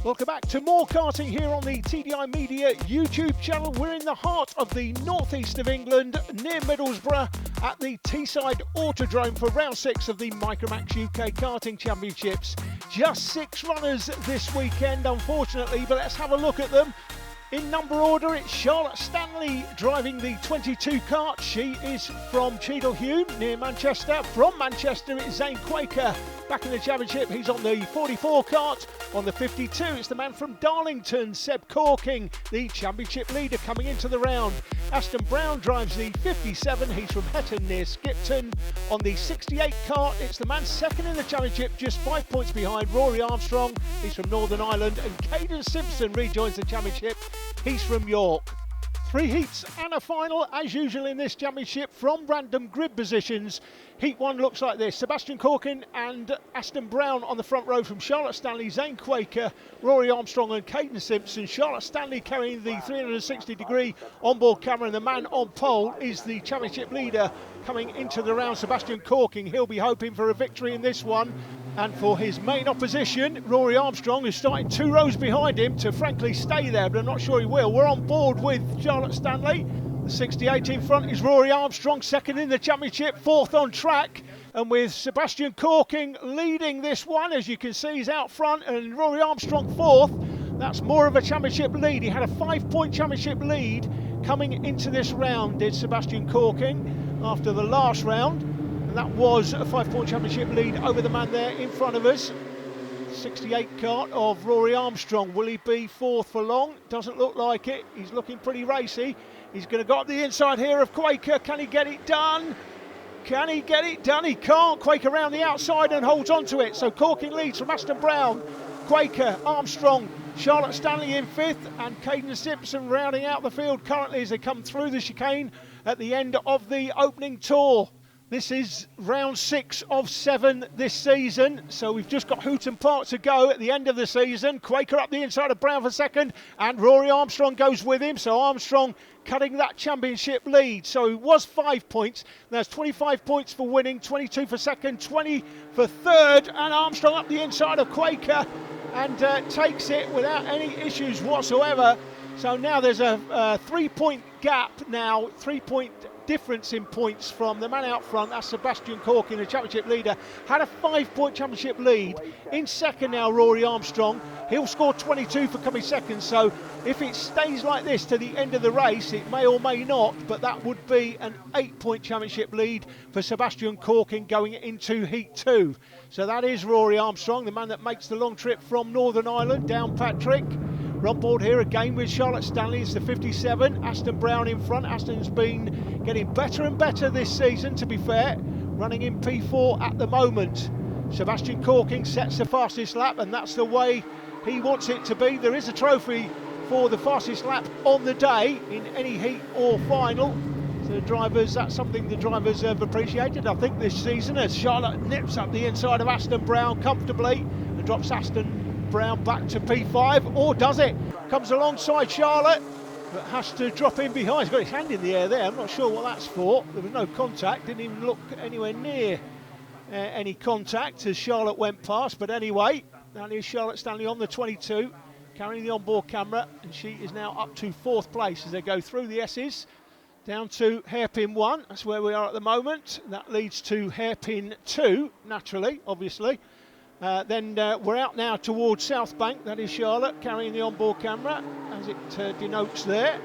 Welcome back to more karting here on the TDI Media YouTube channel. We're in the heart of the northeast of England, near Middlesbrough, at the Teesside Autodrome for round 6 of the Micromax UK Karting Championships. Just 6 runners this weekend, unfortunately, but let's have a look at them. In number order, it's Charlotte Stanley driving the 22 kart. She is from Cheadle-Hulme, near Manchester. From Manchester, it's Zane Quaker. Back in the championship, he's on the 44 kart. On the 52, it's the man from Darlington, Seb Corking, the championship leader coming into the round. Aston Brown drives the 57, he's from Hetton near Skipton. On the 68 kart, it's the man second in the championship, just 5 points behind Rory Armstrong, he's from Northern Ireland. And Caden Simpson rejoins the championship, he's from York. 3 heats and a final, as usual in this championship, from random grid positions. Heat 1 looks like this: Sebastian Corkin and Aston Brown on the front row from Charlotte Stanley, Zane Quaker, Rory Armstrong and Caden Simpson. Charlotte Stanley carrying the 360-degree onboard camera, and the man on pole is the championship leader coming into the round, Sebastian Corking. He'll be hoping for a victory in this one. And for his main opposition, Rory Armstrong, who's starting 2 rows behind him to frankly stay there, but I'm not sure he will. We're on board with Charlotte Stanley. The 68 in front is Rory Armstrong, second in the championship, 4th on track. And with Sebastian Corking leading this one, as you can see, he's out front, and Rory Armstrong 4th. That's more of a championship lead. He had a 5-point championship lead coming into this round, did Sebastian Corking, after the last round. And that was a 5-point championship lead over the man there in front of us. 68 kart of Rory Armstrong. Will he be 4th for long? Doesn't look like it. He's looking pretty racy. He's going to go up the inside here of Quaker. Can he get it done? Can he get it done? He can't. Quaker around the outside and holds on to it. So Corking leads from Aston Brown. Quaker, Armstrong, Charlotte Stanley in 5th, and Caden Simpson rounding out the field currently as they come through the chicane at the end of the opening tour. This is round 6 of 7 this season, so we've just got Hooton Park to go at the end of the season. Quaker up the inside of Brown for second, and Rory Armstrong goes with him, so Armstrong cutting that championship lead. So it was 5 points, there's 25 points for winning, 22 for second, 20 for third, and Armstrong up the inside of Quaker and takes it without any issues whatsoever. So now there's a 3-point gap now, 3-point difference in points from the man out front. That's Sebastian Corkin, the championship leader, had a 5-point championship lead. In second now, Rory Armstrong. He'll score 22 for coming second, so if it stays like this to the end of the race, it may or may not, but that would be an 8-point championship lead for Sebastian Corkin going into Heat 2. So that is Rory Armstrong, the man that makes the long trip from Northern Ireland, down Patrick. We're on board here again with Charlotte Stanley. It's the 57, Aston Brown in front. Aston's been getting better and better this season, to be fair, running in P4 at the moment. Sebastian Corking sets the fastest lap, and that's the way he wants it to be. There is a trophy for the fastest lap on the day in any heat or final. So the drivers, that's something the drivers have appreciated, I think, this season, as Charlotte nips up the inside of Aston Brown comfortably and drops Aston Brown back to P5, or does it? Comes alongside Charlotte, but has to drop in behind. He's got his hand in the air there. I'm not sure what that's for. There was no contact, didn't even look anywhere near any contact as Charlotte went past. But anyway, that is Charlotte Stanley on the 22, carrying the onboard camera, and she is now up to 4th place as they go through the S's down to hairpin 1. That's where we are at the moment. That leads to hairpin 2, naturally, obviously. Then we're out now towards South Bank. That is Charlotte carrying the onboard camera, as it denotes there.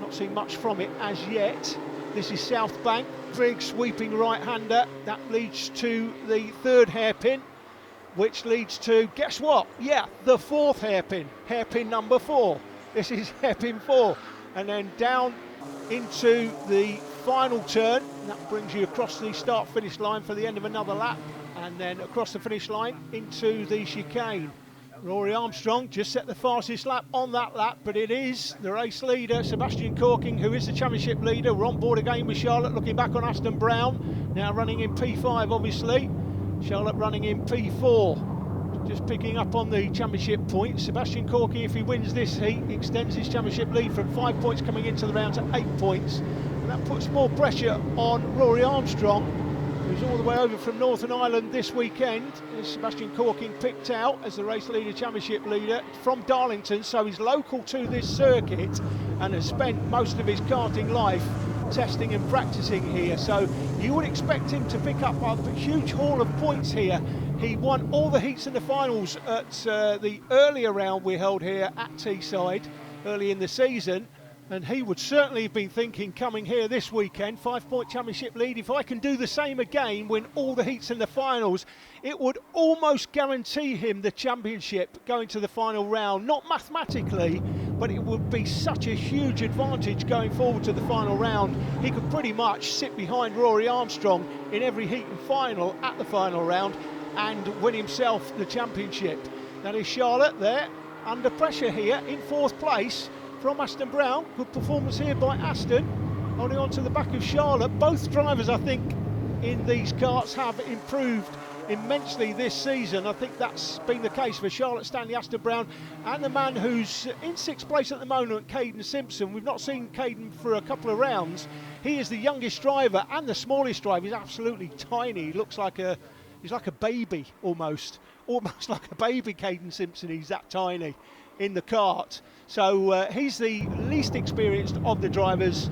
Not seen much from it as yet. This is South Bank, big sweeping right-hander. That leads to the 3rd hairpin, which leads to, guess what? Yeah, the 4th hairpin, hairpin number 4. This is hairpin 4. And then down into the final turn. That brings you across the start-finish line for the end of another lap, and then across the finish line into the chicane. Rory Armstrong just set the fastest lap on that lap, but it is the race leader, Sebastian Corking, who is the championship leader. We're on board again with Charlotte, looking back on Aston Brown, now running in P5, obviously. Charlotte running in P4, just picking up on the championship points. Sebastian Corking, if he wins this heat, extends his championship lead from 5 points coming into the round to 8 points. And that puts more pressure on Rory Armstrong, who's all the way over from Northern Ireland this weekend. Sebastian Corking picked out as the race leader, championship leader from Darlington, so he's local to this circuit and has spent most of his karting life testing and practicing here, so you would expect him to pick up a huge haul of points here. He won all the heats and the finals at the earlier round we held here at Teesside early in the season, and he would certainly have been thinking coming here this weekend, 5-point championship lead, if I can do the same again, win all the heats and the finals, it would almost guarantee him the championship going to the final round. Not mathematically, but it would be such a huge advantage going forward to the final round. He could pretty much sit behind Rory Armstrong in every heat and final at the final round and win himself the championship. That is Charlotte there, under pressure here in 4th place from Aston Brown. Good performance here by Aston, holding on to the back of Charlotte. Both drivers, I think, in these karts have improved immensely this season. I think that's been the case for Charlotte Stanley, Aston Brown, and the man who's in 6th place at the moment, Caden Simpson. We've not seen Caden for a couple of rounds. He is the youngest driver and the smallest driver. He's absolutely tiny. He looks like he's like a baby almost like a baby, Caden Simpson. He's that tiny in the kart. So he's the least experienced of the drivers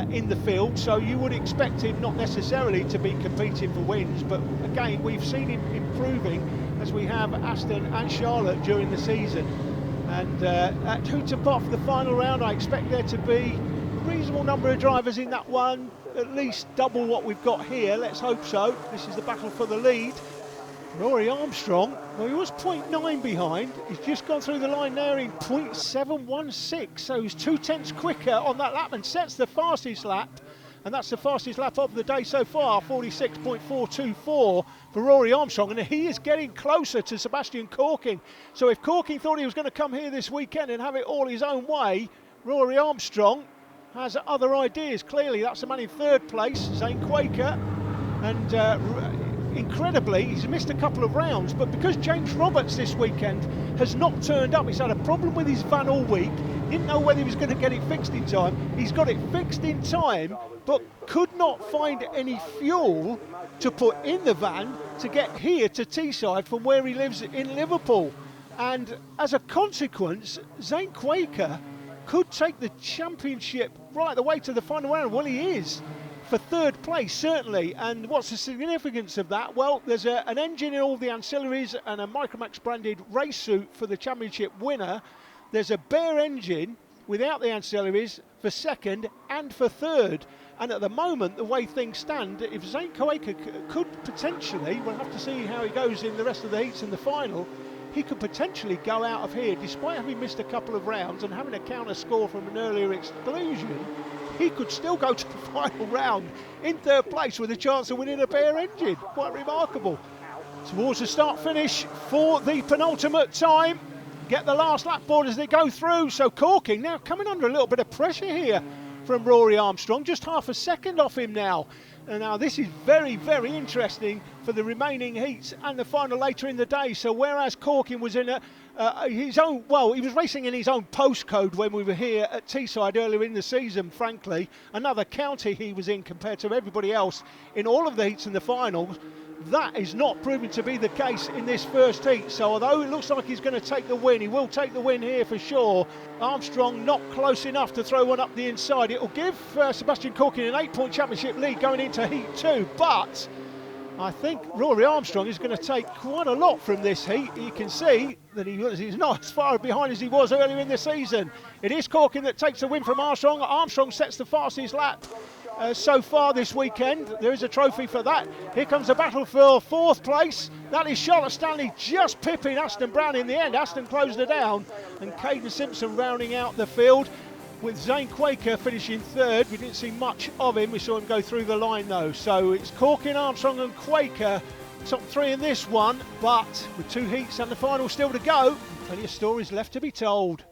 in the field, so you would expect him not necessarily to be competing for wins, but again, we've seen him improving as we have Aston and Charlotte during the season. And at Hooter Pot for the final round, I expect there to be a reasonable number of drivers in that one, at least double what we've got here. Let's hope so. This is the battle for the lead. Rory Armstrong, well, he was 0.9 behind. He's just gone through the line there in 0.716, so he's 0.2 quicker on that lap and sets the fastest lap, and that's the fastest lap of the day so far, 46.424 for Rory Armstrong, and he is getting closer to Sebastian Corking. So if Corking thought he was going to come here this weekend and have it all his own way, Rory Armstrong has other ideas. Clearly, that's the man in 3rd place, Zane Quaker, and incredibly, he's missed a couple of rounds, but because James Roberts this weekend has not turned up, he's had a problem with his van all week, didn't know whether he was going to get it fixed in time. He's got it fixed in time, but could not find any fuel to put in the van to get here to Teesside from where he lives in Liverpool. And as a consequence, Zane Quaker could take the championship right the way to the final round. Well, he is for 3rd place, certainly. And what's the significance of that? Well, there's an engine in all the ancillaries and a Micromax branded race suit for the championship winner. There's a bare engine without the ancillaries for 2nd and for 3rd. And at the moment, the way things stand, if Zane Quaker could potentially, we'll have to see how he goes in the rest of the heats in the final, he could potentially go out of here, despite having missed a couple of rounds and having a counter score from an earlier exclusion. He could still go to the final round in 3rd place with a chance of winning a bare engine. Quite remarkable. Towards the start finish for the penultimate time. Get the last lap board as they go through. So Corking now coming under a little bit of pressure here from Rory Armstrong. Just half a second off him now. And now this is very, very interesting for the remaining heats and the final later in the day. So whereas Corking was in his own, well, he was racing in his own postcode when we were here at Teesside earlier in the season, frankly. Another county he was in compared to everybody else in all of the heats and the finals. That is not proven to be the case in this first heat. So although it looks like he's going to take the win, he will take the win here for sure. Armstrong not close enough to throw one up the inside. It will give Sebastian Corking an 8-point championship lead going into heat 2. But I think Rory Armstrong is going to take quite a lot from this heat. You can see that he's not as far behind as he was earlier in the season. It is Corking that takes the win from Armstrong. Armstrong sets the fastest lap so far this weekend. There is a trophy for that. Here comes the battle for 4th place. That is Charlotte Stanley just pipping Aston Brown in the end. Aston closed her down, and Caden Simpson rounding out the field, with Zane Quaker finishing 3rd. We didn't see much of him. We saw him go through the line though. So it's Corking, Armstrong and Quaker top 3 in this one, but with 2 heats and the final still to go, plenty of stories left to be told.